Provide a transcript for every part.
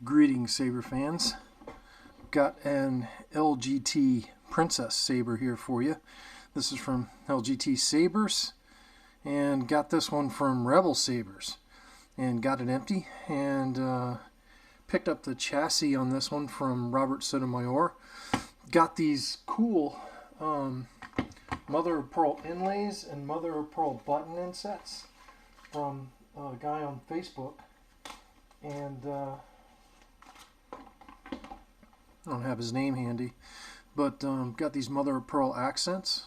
Greetings, Saber fans. Got an LGT Princess Saber here for you. This is from LGT Sabers, and got this one from Rebel Sabers, and got it empty, and picked up the chassis on this one from Robert Sotomayor. Got these cool mother of pearl inlays and mother of pearl button insets from a guy on Facebook, and I don't have his name handy, but got these mother of pearl accents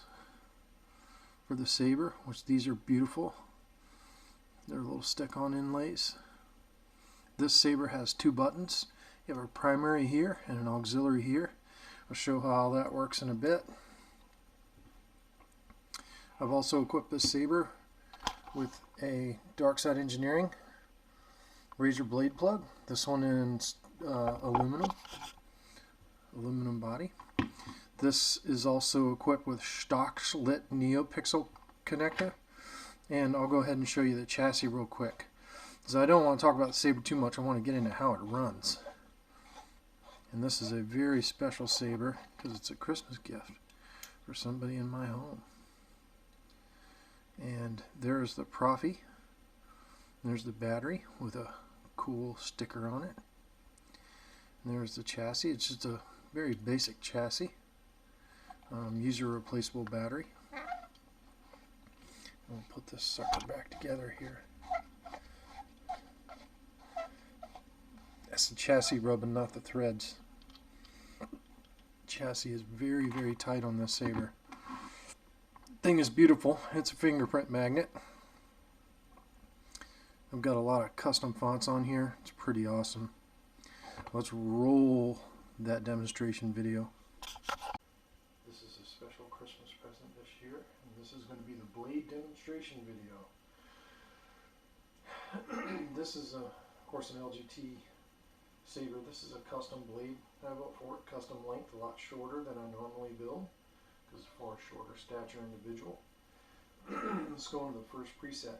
for the Saber, which these are beautiful. They're little stick-on inlays. This Saber has two buttons. You have a primary here and an auxiliary here. I'll show how that works in a bit. I've also equipped this Saber with a Dark Side Engineering Razor Blade Plug. This one in aluminum body. This is also equipped with Shtok's lit neopixel connector, and I'll go ahead and show you the chassis real quick, because I don't want to talk about the Saber too much. I want to get into how it runs. And this is a very special Saber because it's a Christmas gift for somebody in my home. And there's the Proffie. There's the battery with a cool sticker on it. And there's the chassis. It's just a very basic chassis. User replaceable battery. We'll put this sucker back together here. That's the chassis rubbing, not the threads. Chassis is very, very tight on this Saber. Thing is beautiful. It's a fingerprint magnet. I've got a lot of custom fonts on here. It's pretty awesome. Let's roll that demonstration video. This is a special Christmas present this year, and this is going to be the blade demonstration video. This is, of course, an LGT Saber. This is a custom blade I built for it, custom length, a lot shorter than I normally build, because it's for a shorter stature individual. Let's go into the first preset.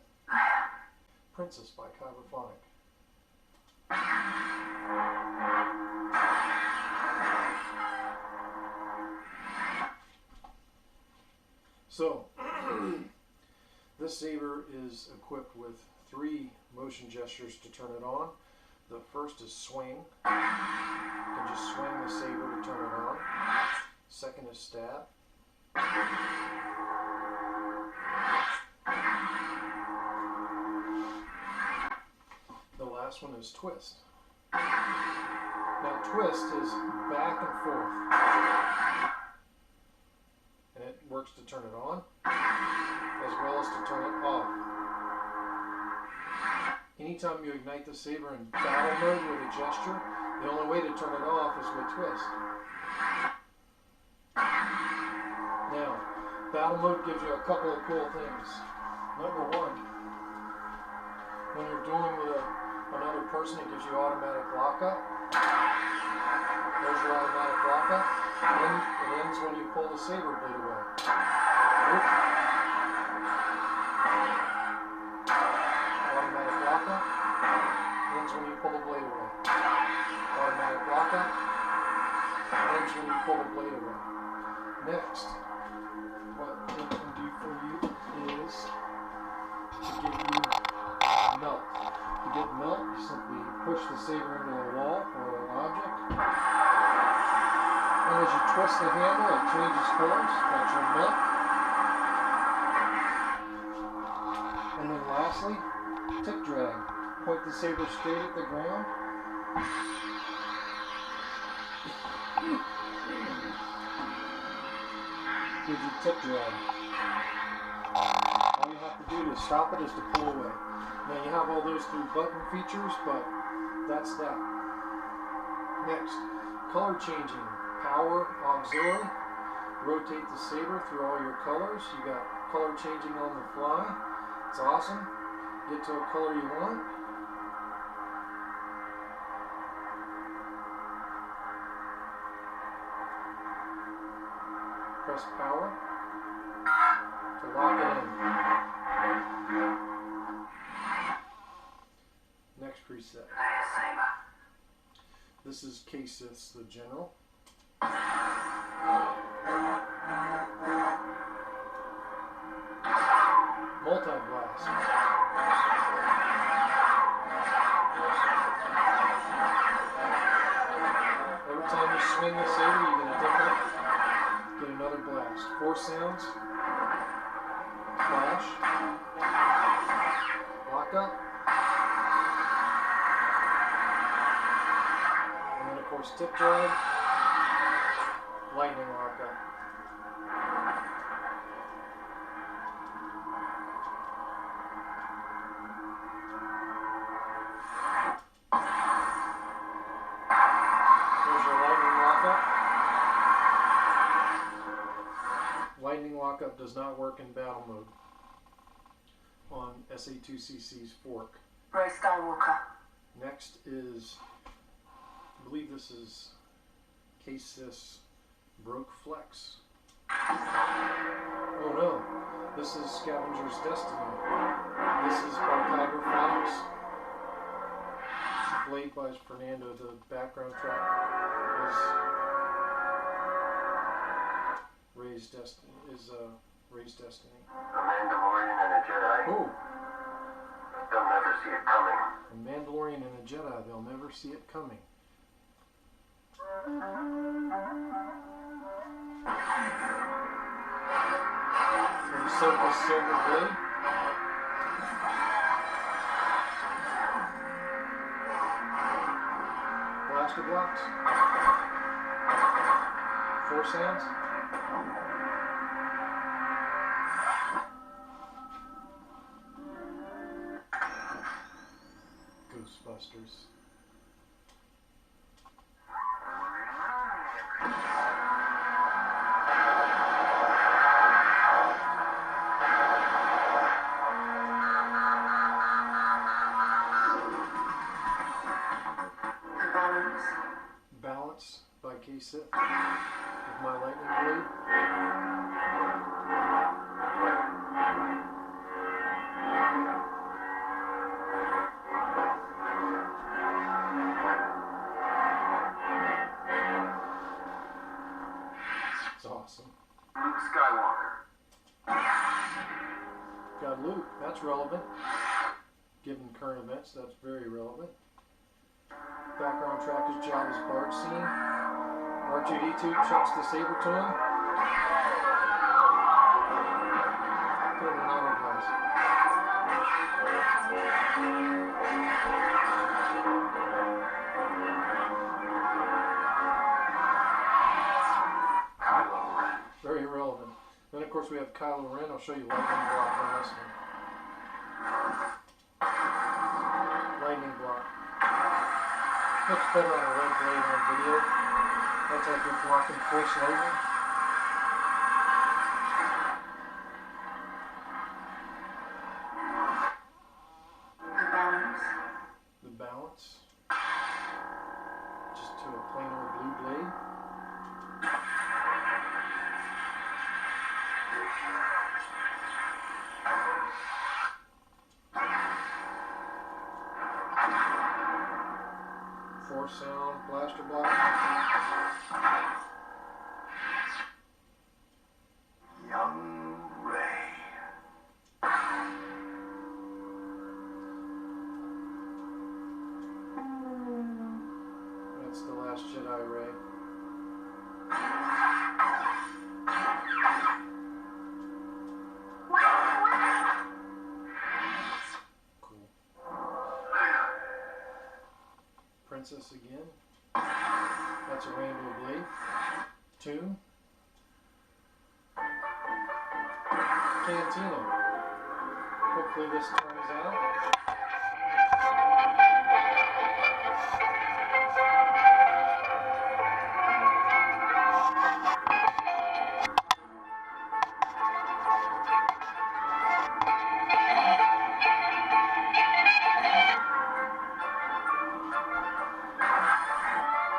Princess by Kyberphonics. So, this Saber is equipped with 3 motion gestures to turn it on. The first is swing. You can just swing the Saber to turn it on. Second is stab. The last one is twist. Now twist is back and forth, and it works to turn it on as well as to turn it off. Anytime you ignite the Saber in battle mode with a gesture, the only way to turn it off is with twist. Now, battle mode gives you a couple of cool things. Number one, when you're dueling with another person, it gives you automatic lockup. There's your automatic lockup. And it ends when you pull the Saber blade away. Oop. Automatic lockup. Ends when you pull the blade away. Automatic lockup. Ends when you pull the blade away. Next, what it can do for you is to give you melt. To get melt, you simply push the Saber into a wall or an object. And as you twist the handle, it changes colors. That's your melt. And then lastly, tick drag. Point the Saber straight at the ground. Gives you tick drag. All you have to do to stop it is to pull away. Now you have all those 3 button features, but that's that. Next, color changing. Power, auxiliary. Rotate the Saber through all your colors. You got color changing on the fly. It's awesome. Get to a color you want. Press power to lock it in. Next preset. This is KSith's the General. Multi-blast. Every time you swing the saber, you get another blast. 4 sounds. Flash. Lock up. And then of course tip drive. Lightning lock up. Lightning lockup does not work in battle mode on SA2CC's fork. Rose Skywalker. Next is, I believe this is KSith's Broke Flex. Oh no, this is Scavenger's Destiny. This is by Kyberphonics. Played by Fernando. The background track is Ray's Destiny. Ray's Destiny. A Mandalorian and a Jedi. Oh! They'll never see it coming. A Mandalorian and a Jedi. They'll never see it coming. From Soroc Sabers Blade. Blaster blocks. 4 sounds. Ghostbusters. Balance by KSith with my lightning blade. It's awesome. Luke Skywalker. Got Luke, that's relevant. Given current events, that's very relevant. Background track is Jabba's Bard scene. R2-D2 chucks the saber to him. Put him in auto blast. Kylo Ren. Very relevant. Then of course we have Kylo Ren. I'll show you lightning block on this one. Lightning block. Looks better on a red blade on video. That's like you're blocking force lightning. The balance. Just to a plain old blue blade. Four sound blaster block. Young Ray. That's the Last Jedi Ray. Cool. Princess again. That's a rainbow blade. Tune. Cantina. Hopefully this turns out.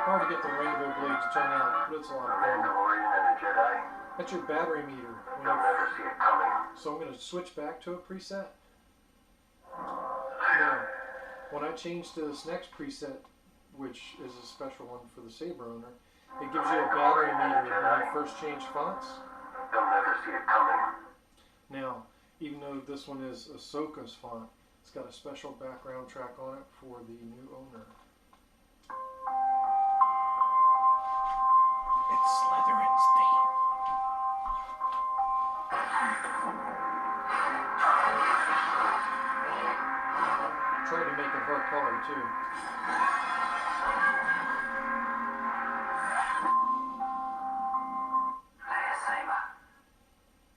Hard to get the rainbow blade to turn out, but it's a lot A of fun. Mandalorian and a Jedi. That's your battery meter. They'll never see it coming. So I'm going to switch back to a preset. Now, when I change to this next preset, which is a special one for the Saber owner. It gives you a battery meter when you first change fonts. They'll never see it coming. Now, even though this one is Ahsoka's font, it's got a special background track on it for the new owner. It's Slytherin's theme. Trying to make it her color too.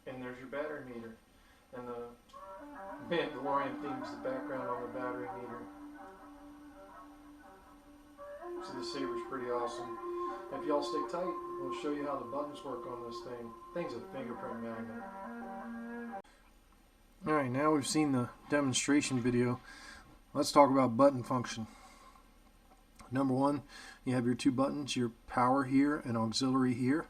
And there's your battery meter. And the Mandalorian theme's the background on the battery meter. So the Saber's pretty awesome. If y'all stay tight, we'll show you how the buttons work on this thing. Thing's a fingerprint magnet. Alright, now we've seen the demonstration video. Let's talk about button function. Number one, you have your two buttons, your power here and auxiliary here.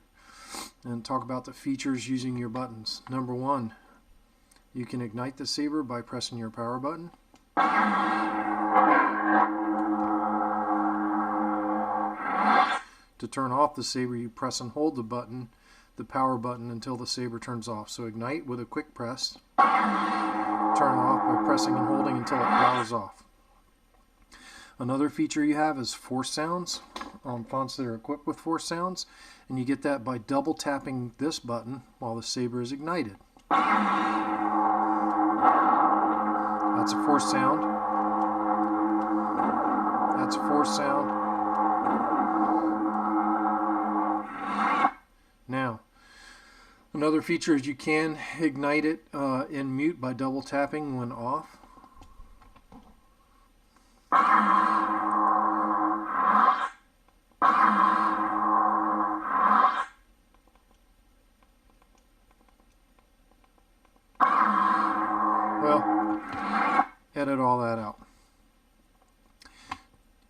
And talk about the features using your buttons. Number one, you can ignite the Saber by pressing your power button. To turn off the Saber, you press and hold the button, the power button, until the Saber turns off. So ignite with a quick press. Turn it off by pressing and holding until it powers off. Another feature you have is force sounds on fonts that are equipped with force sounds, and you get that by double tapping this button while the Saber is ignited. That's a force sound. That's a force sound. Now, another feature is you can ignite it in mute by double tapping when off. Well, edit all that out.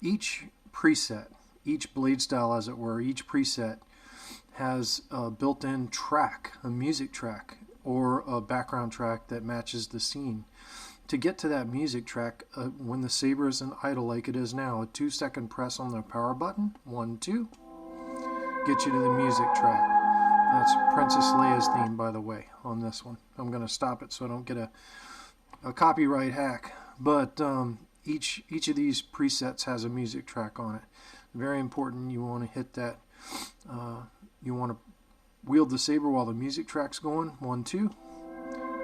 Each preset, each blade style as it were, each preset has a built-in track, a music track, or a background track that matches the scene. To get to that music track, when the Saber is in idle like it is now, a 2-second press on the power button, 1, 2, get you to the music track. That's Princess Leia's theme, by the way, on this one. I'm going to stop it so I don't get a copyright hack. But each of these presets has a music track on it. Very important. You want to hit that. You want to wield the Saber while the music track's going. 1, 2.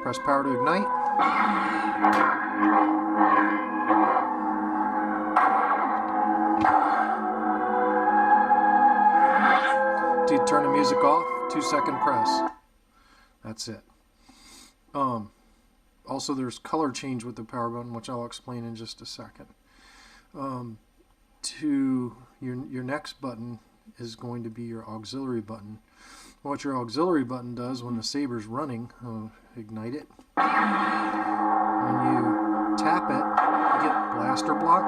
Press power to ignite. To turn the music off, 2-second press. That's it. Also, there's color change with the power button, which I'll explain in just a second. To your next button is going to be your auxiliary button. What your auxiliary button does when the Saber's running, ignite it. When you tap it, you get blaster block,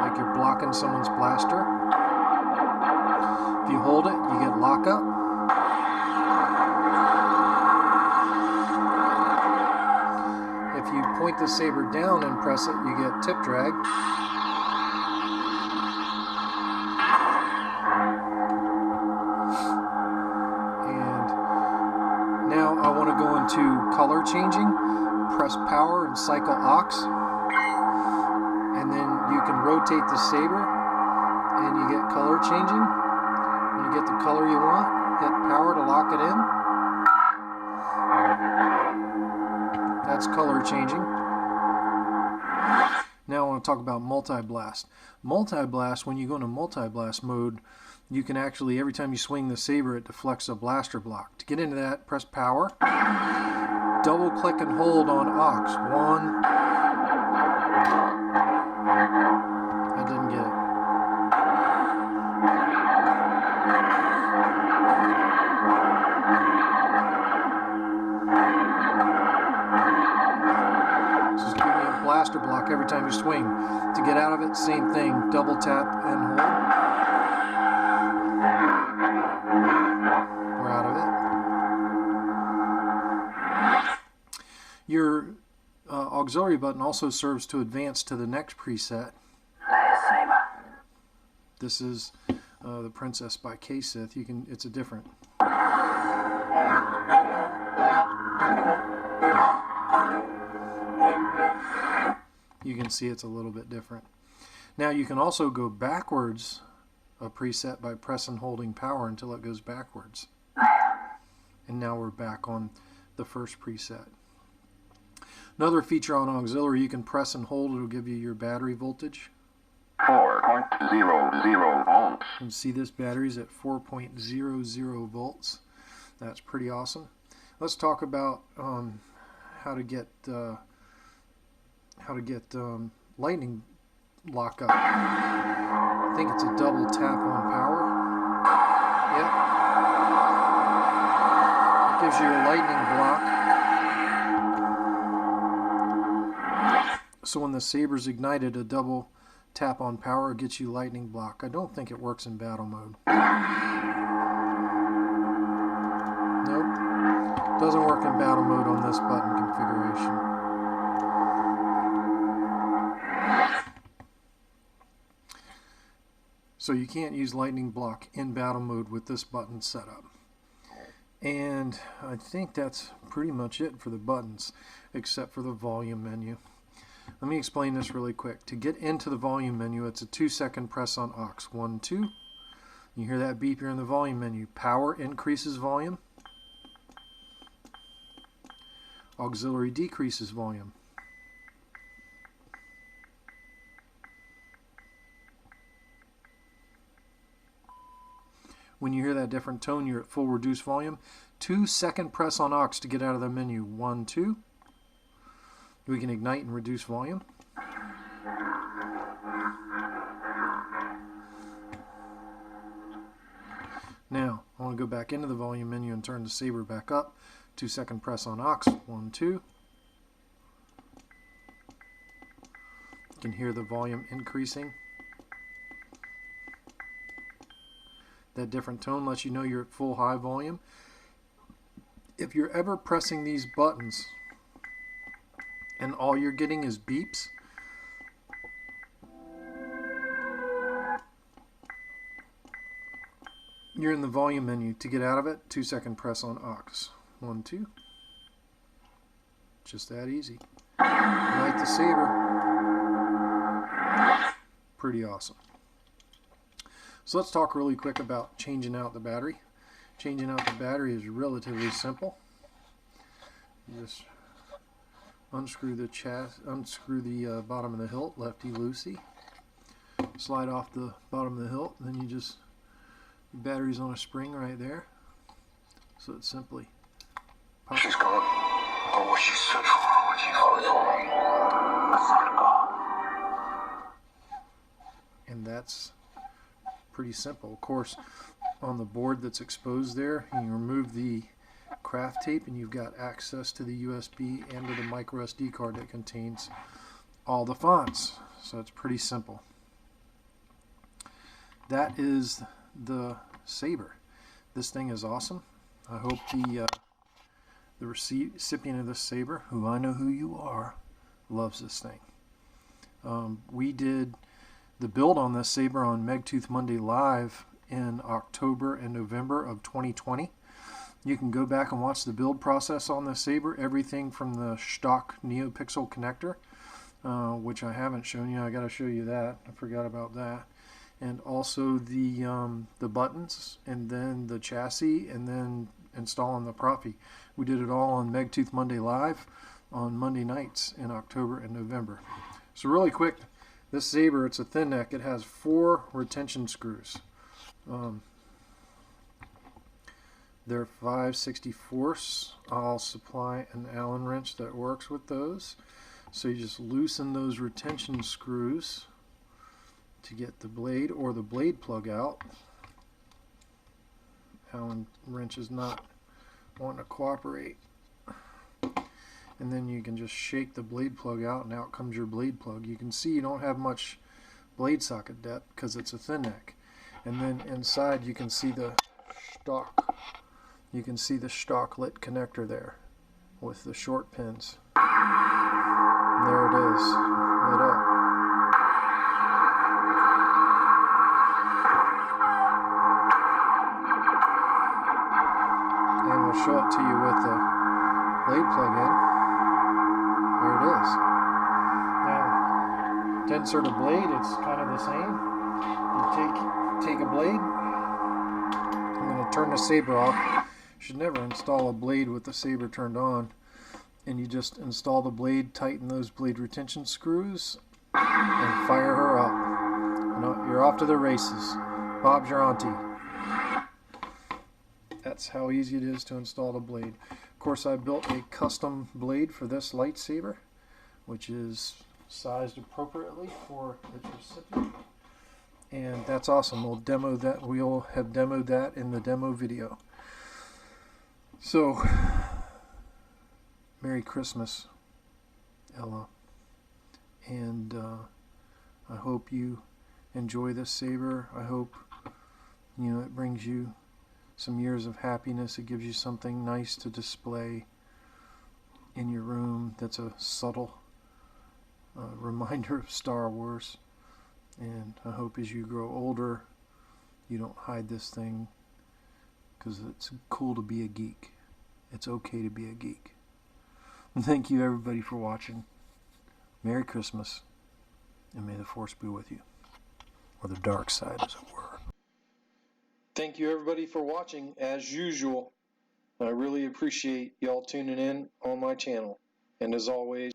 like you're blocking someone's blaster. If you hold it, you get lockup. If you point the Saber down and press it, you get tip drag. Now I want to go into color changing. Press power and cycle aux, and then you can rotate the Saber and you get color changing. When you get the color you want, hit power to lock it in. That's color changing. Now I want to talk about multi-blast. Multi-blast, when you go into multi-blast mode, you can actually, every time you swing the Saber, it deflects a blaster block. To get into that, press power, double click and hold on aux. 1. I didn't get it. This is giving you a blaster block every time you swing. To get out of it, same thing, double tap and hold. We're out of it. Your auxiliary button also serves to advance to the next preset. this is the Princess by KSith. It's a different. You can see it's a little bit different. Now you can also go backwards a preset by press and holding power until it goes backwards. And now we're back on the first preset. Another feature on auxiliary, you can press and hold, it'll give you your battery voltage. 4.00 volts. You can see this battery's at 4.00 volts. That's pretty awesome. Let's talk about how to get lightning lock up. I think it's a double tap on power. Yep. It gives you a lightning block. So when the Saber's ignited, a double tap on power gets you lightning block. I don't think it works in battle mode. Nope. Doesn't work in battle mode on this button configuration. So you can't use lightning block in battle mode with this button setup. And I think that's pretty much it for the buttons, except for the volume menu. Let me explain this really quick. To get into the volume menu, it's a 2-second press on aux. 1, 2. You hear that beep, you're in the volume menu. Power increases volume. Auxiliary decreases volume. When you hear that different tone, you're at full reduced volume. 2-second press on aux to get out of the menu. 1, 2. We can ignite and reduce volume. Now, I want to go back into the volume menu and turn the Saber back up. 2-second press on aux. 1, 2. You can hear the volume increasing. That different tone lets you know you're at full high volume. If you're ever pressing these buttons and all you're getting is beeps, you're in the volume menu. To get out of it, 2-second press on aux. 1, 2. Just that easy. Light the Saber. Pretty awesome. So let's talk really quick about changing out the battery. Changing out the battery is relatively simple. You just unscrew the bottom of the hilt, lefty loosey. Slide off the bottom of the hilt, and then you just, the battery's on a spring right there. So it's simply pop. She's gone. Oh, what she stood for, what she fought for. And that's pretty simple. Of course, on the board that's exposed there, you remove the craft tape and you've got access to the USB and to the micro SD card that contains all the fonts. So it's pretty simple. That is the Saber. This thing is awesome. I hope the recipient of this Saber, who I know who you are, loves this thing. We did the build on this Saber on Megtooth Monday Live in October and November of 2020. You can go back and watch the build process on the Saber, everything from the Shtok neopixel connector, which I haven't shown you. I got to show you that. I forgot about that. And also the buttons, and then the chassis, and then installing the Proffie. We did it all on Megtooth Monday Live on Monday nights in October and November. So really quick, this Saber, it's a thin neck. It has 4 retention screws. They're 5/64. I'll supply an Allen wrench that works with those. So you just loosen those retention screws to get the blade or the blade plug out. Allen wrench is not wanting to cooperate. And then you can just shake the blade plug out and out comes your blade plug. You can see you don't have much blade socket depth because it's a thin neck. And then inside you can see the Shtok. You can see the Shtok lit connector there with the short pins. And there it is, lit up. show it to you with the blade plug in. There it is. Now, to insert a blade, it's kind of the same. You take a blade. I'm going to turn the saber off. You should never install a blade with the saber turned on. And you just install the blade, tighten those blade retention screws, and fire her up. You're off to the races. Bob's your auntie. That's how easy it is to install the blade. Of course, I built a custom blade for this lightsaber, which is sized appropriately for its recipient. And that's awesome. We'll demo that. We'll have demoed that in the demo video. So, Merry Christmas, Ella. And I hope you enjoy this saber. I hope it brings you some years of happiness. It gives you something nice to display in your room that's a subtle reminder of Star Wars. And I hope as you grow older, you don't hide this thing, because it's cool to be a geek. It's okay to be a geek. Thank you everybody for watching. Merry Christmas, and may the Force be with you. Or the dark side, as it were. Thank you everybody for watching, as usual. I really appreciate y'all tuning in on my channel. And as always,